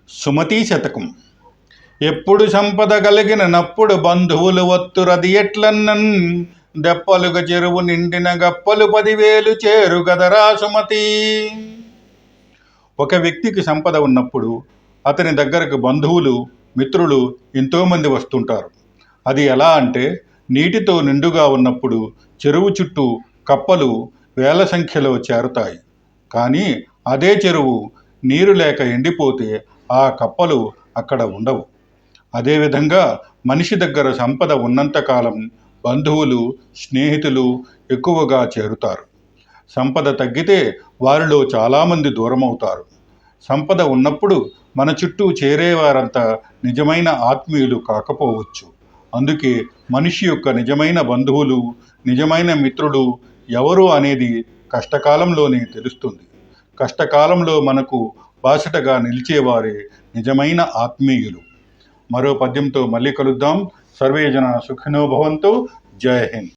సుమతీ శతకం. ఎప్పుడు సంపద కలిగిన నప్పుడు బంధువులు వత్తురది ఎట్లన్నన్, దెప్పలుగ చెరువు నిండిన గప్పలు 10,000 చేరు గదరా సుమతి. ఒక వ్యక్తికి సంపద ఉన్నప్పుడు అతని దగ్గరకు బంధువులు, మిత్రులు ఎంతోమంది వస్తుంటారు. అది ఎలా అంటే, నీటితో నిండుగా ఉన్నప్పుడు చెరువు చుట్టూ కప్పలు వేల సంఖ్యలో చేరుతాయి. కానీ అదే చెరువు నీరు లేక ఎండిపోతే ఆ కప్పలు అక్కడ ఉండవు. అదేవిధంగా మనిషి దగ్గర సంపద ఉన్నంతకాలం బంధువులు, స్నేహితులు ఎక్కువగా చేరుతారు. సంపద తగ్గితే వారిలో చాలామంది దూరమవుతారు. సంపద ఉన్నప్పుడు మన చుట్టూ చేరేవారంతా నిజమైన ఆత్మీయులు కాకపోవచ్చు. అందుకే మనిషి యొక్క నిజమైన బంధువులు, నిజమైన మిత్రులు ఎవరు అనేది కష్టకాలంలోనే తెలుస్తుంది. కష్టకాలంలో మనకు బాసటగా నిలిచేవారే నిజమైన ఆత్మీయులు. మరో పద్యంతో మళ్ళీ కలుద్దాం. సర్వే జన సుఖినో భవంతు. జై హింద్.